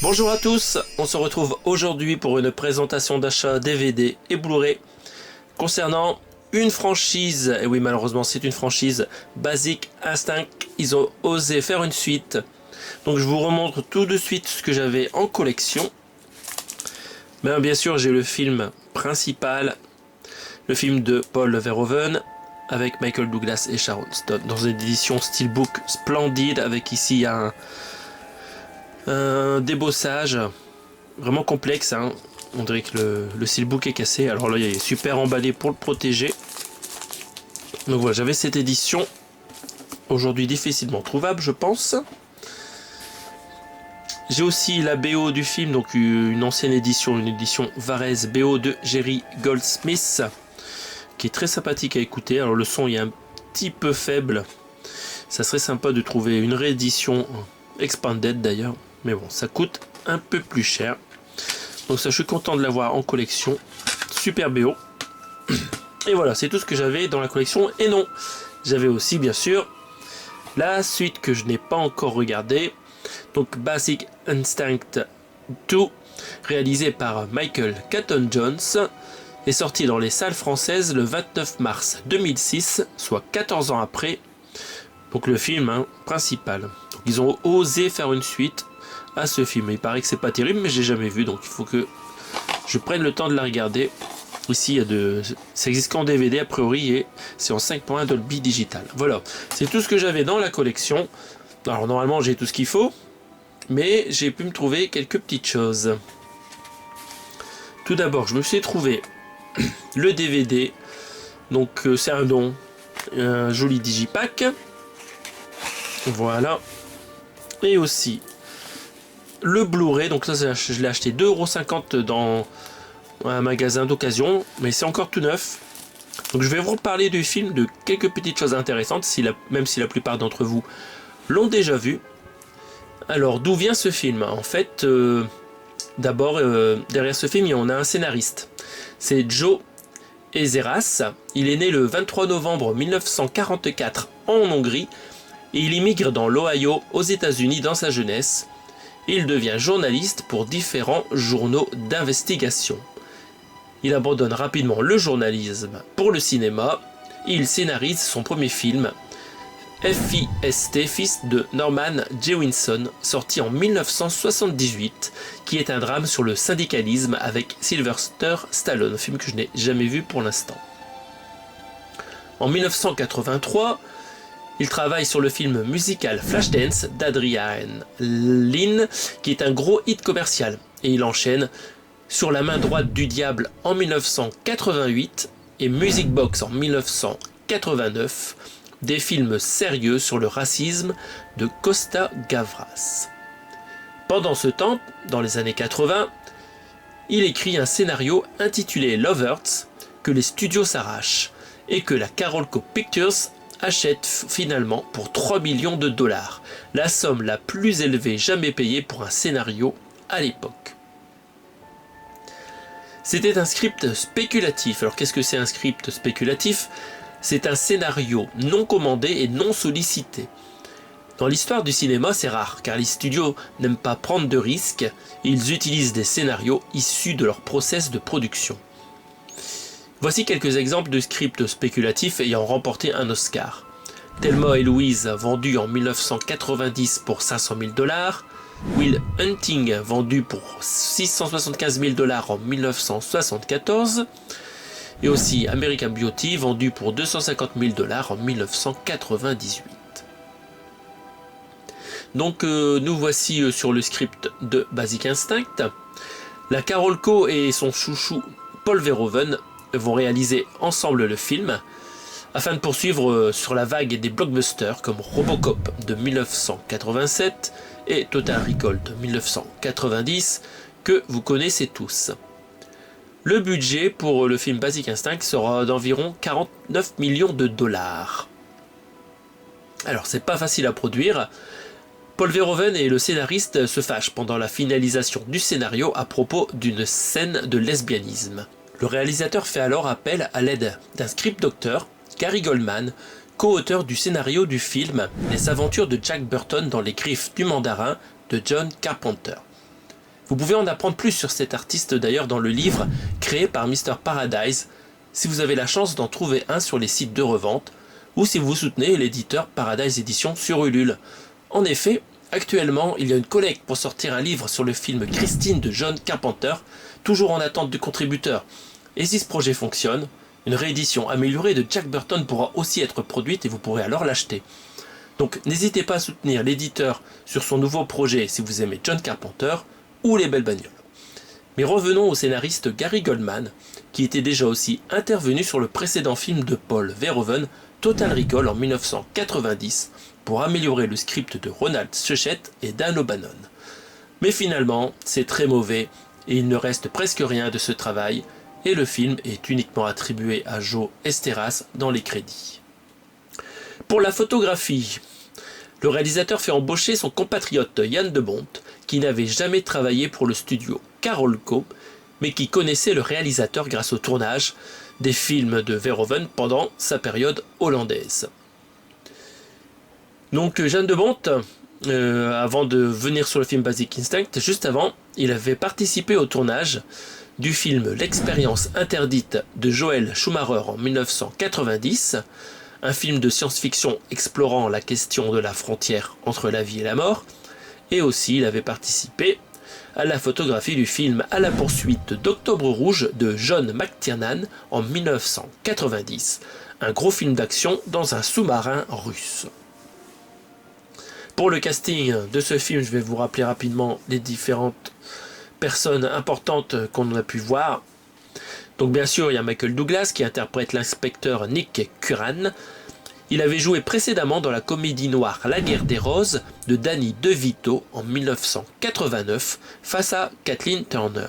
Bonjour à tous, on se retrouve aujourd'hui pour une présentation d'achat DVD et Blu-ray concernant une franchise, et oui malheureusement c'est une franchise, Basic Instinct. Ils ont osé faire une suite, donc je vous remontre tout de suite ce que j'avais en collection. Bien sûr j'ai le film principal, le film de Paul Verhoeven avec Michael Douglas et Sharon Stone dans une édition steelbook splendide, avec ici un débossage vraiment complexe, hein. On dirait que le steelbook est cassé, alors là il est super emballé pour le protéger. Donc voilà, j'avais cette édition, aujourd'hui difficilement trouvable je pense. J'ai aussi la BO du film, donc une ancienne édition, une édition Varese BO de Jerry Goldsmith, qui est très sympathique à écouter. Alors le son est un petit peu faible, ça serait sympa de trouver une réédition expanded d'ailleurs, mais bon ça coûte un peu plus cher. Donc ça, je suis content de l'avoir en collection, super BO. Et voilà, c'est tout ce que j'avais dans la collection. Et non, j'avais aussi bien sûr la suite que je n'ai pas encore regardée, donc Basic Instinct 2, réalisé par Michael Caton Jones, est sorti dans les salles françaises le 29 mars 2006, soit 14 ans après donc le film principal. Donc, ils ont osé faire une suite à ce film. Il paraît que c'est pas terrible, mais j'ai jamais vu, donc il faut que je prenne le temps de la regarder. Ici, ça existe qu'en DVD a priori, et c'est en 5.1 Dolby Digital. Voilà, c'est tout ce que j'avais dans la collection. Alors normalement j'ai tout ce qu'il faut, mais j'ai pu me trouver quelques petites choses. Tout d'abord, je me suis trouvé le DVD, donc c'est un don, un joli digipack. Voilà, et aussi le Blu-ray, donc ça je l'ai acheté 2,50 € dans un magasin d'occasion, mais c'est encore tout neuf. Donc je vais vous reparler du film, de quelques petites choses intéressantes, même si la plupart d'entre vous l'ont déjà vu. Alors d'où vient ce film? En fait, d'abord derrière ce film on a un scénariste, c'est Joe Ezeras. Il est né le 23 novembre 1944 en Hongrie, et il immigre dans l'Ohio aux États-Unis dans sa jeunesse. Il devient journaliste pour différents journaux d'investigation. Il abandonne rapidement le journalisme pour le cinéma et il scénarise son premier film, F.I.S.T. Fils de Norman Jewison, sorti en 1978, qui est un drame sur le syndicalisme avec Sylvester Stallone, un film que je n'ai jamais vu pour l'instant. En 1983, il travaille sur le film musical Flashdance d'Adrian Lyne, qui est un gros hit commercial, et il enchaîne Sur la main droite du diable en 1988 et Music Box en 1989, des films sérieux sur le racisme de Costa Gavras. Pendant ce temps, dans les années 80, il écrit un scénario intitulé Lovers, que les studios s'arrachent et que la Carolco Pictures achète finalement pour 3 millions de $, la somme la plus élevée jamais payée pour un scénario à l'époque. C'était un script spéculatif. Alors qu'est-ce que c'est un script spéculatif? C'est un scénario non commandé et non sollicité. Dans l'histoire du cinéma, c'est rare, car les studios n'aiment pas prendre de risques et ils utilisent des scénarios issus de leur process de production. Voici quelques exemples de scripts spéculatifs ayant remporté un Oscar. Thelma et Louise, vendu en 1990 pour 500 000 $. Will Hunting, vendu pour 675 000 $ en 1974. Et aussi American Beauty, vendu pour 250 000 $ en 1998. Donc nous voici sur le script de Basic Instinct. La Carolco et son chouchou Paul Verhoeven vont réaliser ensemble le film afin de poursuivre sur la vague des blockbusters comme Robocop de 1987 et Total Recall de 1990 que vous connaissez tous. Le budget pour le film Basic Instinct sera d'environ 49 millions de $. Alors c'est pas facile à produire. Paul Verhoeven et le scénariste se fâchent pendant la finalisation du scénario à propos d'une scène de lesbianisme. Le réalisateur fait alors appel à l'aide d'un script docteur, Gary Goldman, co-auteur du scénario du film Les aventures de Jack Burton dans les griffes du mandarin de John Carpenter. Vous pouvez en apprendre plus sur cet artiste d'ailleurs dans le livre créé par Mr. Paradise, si vous avez la chance d'en trouver un sur les sites de revente, ou si vous soutenez l'éditeur Paradise Edition sur Ulule. En effet, actuellement, il y a une collecte pour sortir un livre sur le film Christine de John Carpenter, toujours en attente de contributeurs. Et si ce projet fonctionne, une réédition améliorée de Jack Burton pourra aussi être produite et vous pourrez alors l'acheter. Donc n'hésitez pas à soutenir l'éditeur sur son nouveau projet si vous aimez John Carpenter ou les belles bagnoles. Mais revenons au scénariste Gary Goldman, qui était déjà aussi intervenu sur le précédent film de Paul Verhoeven, Total Recall en 1990, pour améliorer le script de Ronald Suchet et Dan O'Bannon. Mais finalement, c'est très mauvais et il ne reste presque rien de ce travail, et le film est uniquement attribué à Joe Esteras dans les crédits. Pour la photographie, le réalisateur fait embaucher son compatriote Jan de Bont, qui n'avait jamais travaillé pour le studio Carolco, mais qui connaissait le réalisateur grâce au tournage des films de Verhoeven pendant sa période hollandaise. Donc Jan de Bont, avant de venir sur le film Basic Instinct, juste avant, il avait participé au tournage du film L'expérience interdite de Joel Schumacher en 1990, un film de science-fiction explorant la question de la frontière entre la vie et la mort, et aussi il avait participé à la photographie du film À la poursuite d'Octobre Rouge de John McTiernan en 1990, un gros film d'action dans un sous-marin russe. Pour le casting de ce film, je vais vous rappeler rapidement les différentes personnes importantes qu'on a pu voir. Donc bien sûr, il y a Michael Douglas qui interprète l'inspecteur Nick Curran. Il avait joué précédemment dans la comédie noire La Guerre des Roses de Danny DeVito en 1989 face à Kathleen Turner.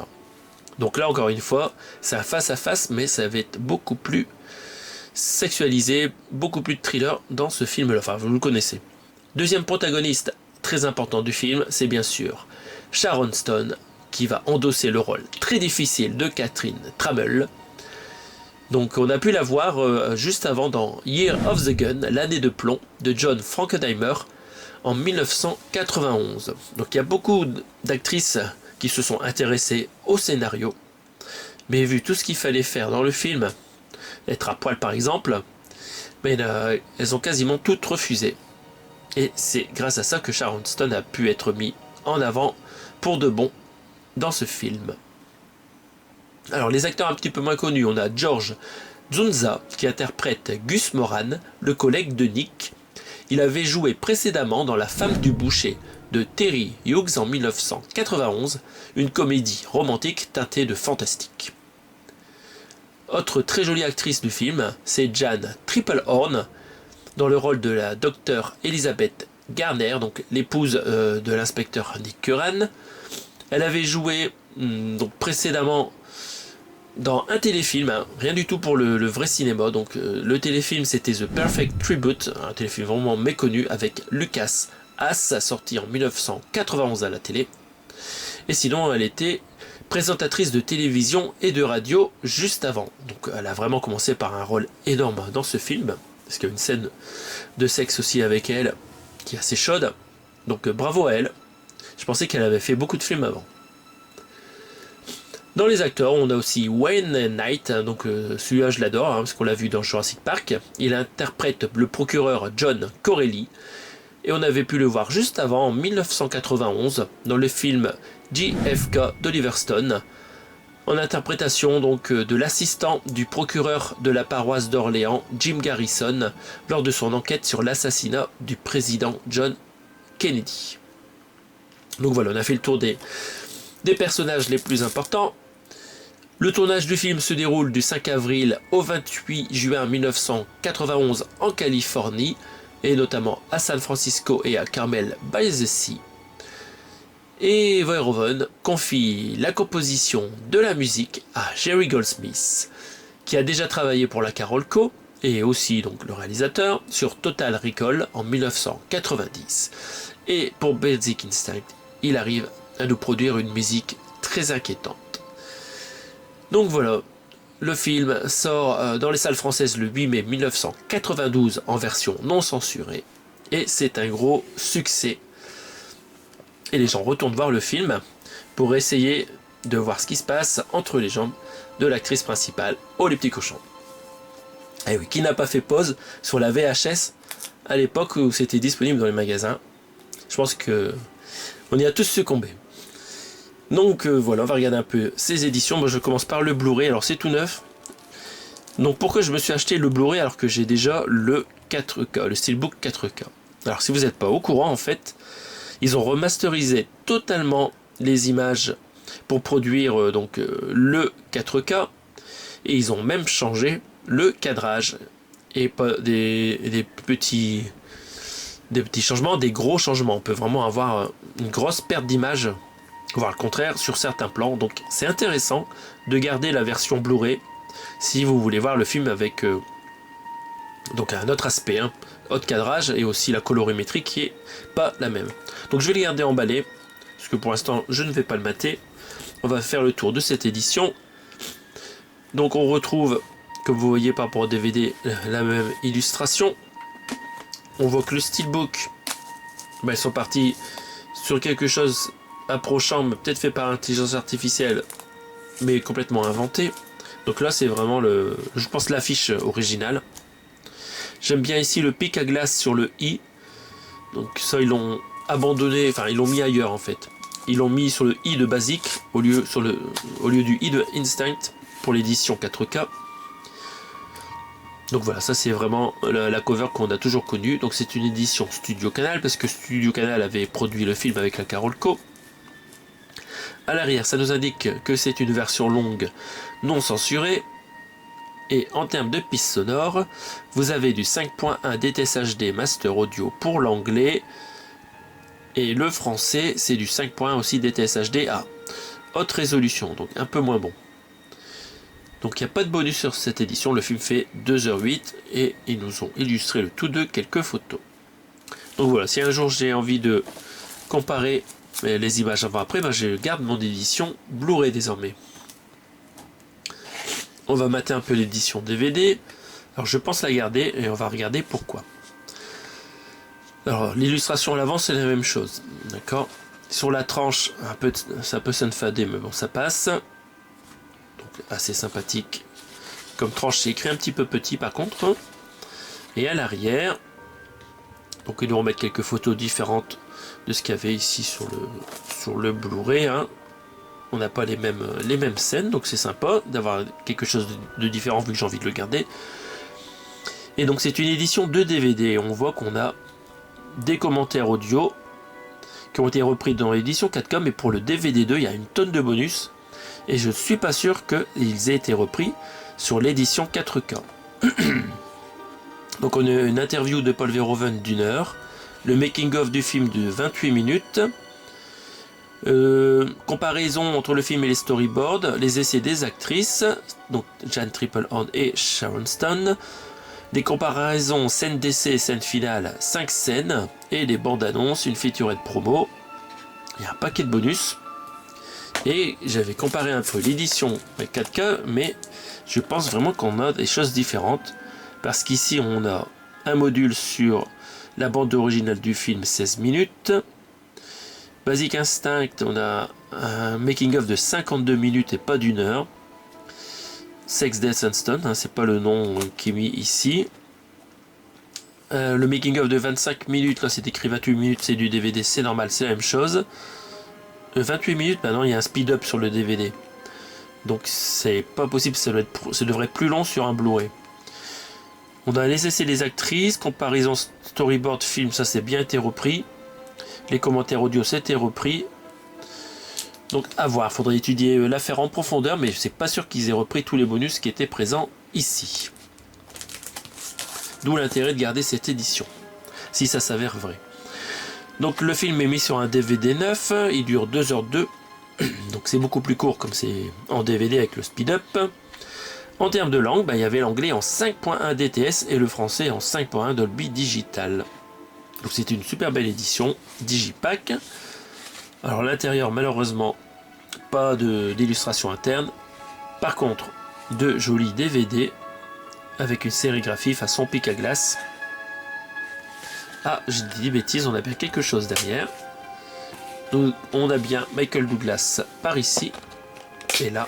Donc là encore une fois, c'est un face à face, mais ça va être beaucoup plus sexualisé, beaucoup plus de thriller dans ce film-là. Enfin, vous le connaissez. Deuxième protagoniste très important du film, c'est bien sûr Sharon Stone, qui va endosser le rôle très difficile de Catherine Trammell. Donc on a pu la voir juste avant dans Year of the Gun, l'année de plomb de John Frankenheimer en 1991. Donc il y a beaucoup d'actrices qui se sont intéressées au scénario, mais vu tout ce qu'il fallait faire dans le film, être à poil par exemple, mais elles ont quasiment toutes refusé. Et c'est grâce à ça que Sharon Stone a pu être mis en avant pour de bon dans ce film. Alors les acteurs un petit peu moins connus, on a George Dzunza qui interprète Gus Moran, le collègue de Nick. Il avait joué précédemment dans La femme du boucher de Terry Hughes en 1991, une comédie romantique teintée de fantastique. Autre très jolie actrice du film, c'est Jan Triplehorn, dans le rôle de la docteure Elizabeth Garner, donc l'épouse de l'inspecteur Nick Curran. Elle avait joué donc précédemment dans un téléfilm, hein, rien du tout pour le vrai cinéma. Donc le téléfilm c'était The Perfect Tribute, un téléfilm vraiment méconnu avec Lucas Haas, sorti en 1991 à la télé. Et sinon elle était présentatrice de télévision et de radio juste avant. Donc elle a vraiment commencé par un rôle énorme dans ce film, parce qu'il y a une scène de sexe aussi avec elle qui est assez chaude. Donc bravo à elle. Je pensais qu'elle avait fait beaucoup de films avant. Dans les acteurs, on a aussi Wayne Knight, donc celui-là je l'adore, parce qu'on l'a vu dans Jurassic Park. Il interprète le procureur John Corelli, et on avait pu le voir juste avant, en 1991, dans le film JFK d'Oliver Stone, en interprétation donc de l'assistant du procureur de la paroisse d'Orléans, Jim Garrison, lors de son enquête sur l'assassinat du président John Kennedy. Donc voilà, on a fait le tour des personnages les plus importants. Le tournage du film se déroule du 5 avril au 28 juin 1991 en Californie, et notamment à San Francisco et à Carmel by the Sea. Et Verhoeven confie la composition de la musique à Jerry Goldsmith, qui a déjà travaillé pour la Carolco, et aussi donc le réalisateur, sur Total Recall en 1990. Et pour Basic Instinct, il arrive à nous produire une musique très inquiétante. Donc voilà, le film sort dans les salles françaises le 8 mai 1992 en version non censurée, et c'est un gros succès. et les gens retournent voir le film pour essayer de voir ce qui se passe entre les jambes de l'actrice principale. Oh les petits cochons. Et oui, qui n'a pas fait pause sur la VHS à l'époque où c'était disponible dans les magasins. Je pense que on y a tous succombé. Donc voilà, on va regarder un peu ces éditions. Moi je commence par le Blu-ray, alors c'est tout neuf. Donc pourquoi je me suis acheté le Blu-ray alors que j'ai déjà le 4K, le Steelbook 4K. Alors si vous n'êtes pas au courant en fait, ils ont remasterisé totalement les images pour produire le 4K et ils ont même changé le cadrage et pas des petits changements, des gros changements. On peut vraiment avoir une grosse perte d'image, voire le contraire sur certains plans. Donc c'est intéressant de garder la version Blu-ray si vous voulez voir le film avec donc un autre aspect, haut cadrage et aussi la colorimétrie qui est pas la même. Donc je vais les garder emballés parce que pour l'instant je ne vais pas le mater. On va faire le tour de cette édition. Donc on retrouve, comme vous voyez par rapport au DVD, la même illustration. On voit que le Steelbook, ils sont partis sur quelque chose approchant, mais peut-être fait par intelligence artificielle, mais complètement inventé. Donc là c'est vraiment je pense l'affiche originale. J'aime bien ici le pic à glace sur le i. Donc ça ils l'ont abandonné, enfin ils l'ont mis ailleurs en fait. Ils l'ont mis sur le i de basique au lieu du i de Instinct pour l'édition 4K. Donc voilà, ça c'est vraiment la cover qu'on a toujours connue. Donc c'est une édition Studio Canal parce que Studio Canal avait produit le film avec la Carolco. À l'arrière, ça nous indique que c'est une version longue non censurée. Et en termes de pistes sonores, vous avez du 5.1 DTS HD Master Audio pour l'anglais. Et le français, c'est du 5.1 aussi DTS HD à haute résolution, donc un peu moins bon. Donc il n'y a pas de bonus sur cette édition, le film fait 2h08 et ils nous ont illustré le tout de quelques photos. Donc voilà, si un jour j'ai envie de comparer les images avant-après, je garde mon édition Blu-ray désormais. On va mater un peu l'édition DVD. Alors je pense la garder et on va regarder pourquoi. Alors l'illustration à l'avant c'est la même chose. D'accord. Sur la tranche, ça peut s'enfader mais bon ça passe. Donc assez sympathique. Comme tranche c'est écrit un petit peu petit par contre. Et à l'arrière, donc ils nous remettent quelques photos différentes de ce qu'il y avait ici sur le Blu-ray. On n'a pas les mêmes scènes, donc c'est sympa d'avoir quelque chose de différent vu que j'ai envie de le garder. Et donc c'est une édition de DVD. On voit qu'on a des commentaires audio qui ont été repris dans l'édition 4K, mais pour le DVD 2, il y a une tonne de bonus. Et je ne suis pas sûr qu'ils aient été repris sur l'édition 4K. Donc on a une interview de Paul Verhoeven d'1 heure, le making-of du film de 28 minutes, comparaison entre le film et les storyboards, les essais des actrices, donc Jeanne Tripplehorn et Sharon Stone, des comparaisons scène d'essai et scène finale, 5 scènes, et des bandes annonces, une featurette promo, il y a un paquet de bonus, et j'avais comparé un peu l'édition 4K, mais je pense vraiment qu'on a des choses différentes, parce qu'ici on a un module sur la bande originale du film 16 minutes, Basic Instinct, on a un making-of de 52 minutes et pas d'1 heure. Sex, Death and Stone, c'est pas le nom qui est mis ici. Le making-of de 25 minutes, là c'est écrit 28 minutes, c'est du DVD, c'est normal, c'est la même chose. 28 minutes, maintenant il y a un speed-up sur le DVD. Donc c'est pas possible, ça devrait être plus long sur un Blu-ray. On a les essais des actrices, comparaison storyboard film, ça c'est bien été repris. Les commentaires audio c'était repris. Donc à voir, faudrait étudier l'affaire en profondeur, mais c'est pas sûr qu'ils aient repris tous les bonus qui étaient présents ici. D'où l'intérêt de garder cette édition, si ça s'avère vrai. Donc le film est mis sur un DVD neuf, il dure 2h02, donc c'est beaucoup plus court comme c'est en DVD avec le speed-up. En termes de langue, il y avait l'anglais en 5.1 DTS et le français en 5.1 Dolby Digital. Donc c'est une super belle édition Digipack. Alors l'intérieur malheureusement pas d'illustration interne. Par contre de jolis DVD avec une sérigraphie façon pic à glace. Ah j'ai dit des bêtises, on a bien quelque chose derrière. on a bien Michael Douglas par ici. Et là,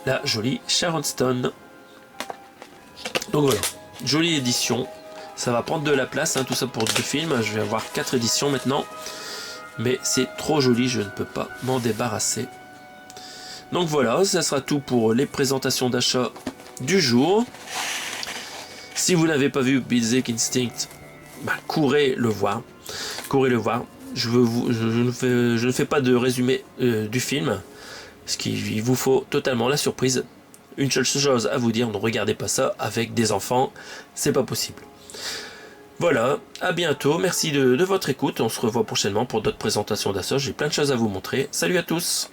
la jolie Sharon Stone. Donc voilà, jolie édition. Ça va prendre de la place, hein, tout ça pour 2 films. Je vais avoir 4 éditions maintenant. Mais c'est trop joli, je ne peux pas m'en débarrasser. Donc voilà, ça sera tout pour les présentations d'achat du jour. Si vous n'avez pas vu Basic Instinct, bah, courez le voir. Courez le voir. Je ne fais pas de résumé du film, parce qu'il vous faut totalement la surprise. Une seule chose à vous dire, ne regardez pas ça avec des enfants, c'est pas possible. Voilà, à bientôt, merci de votre écoute, on se revoit prochainement pour d'autres présentations d'achat, j'ai plein de choses à vous montrer. Salut à tous!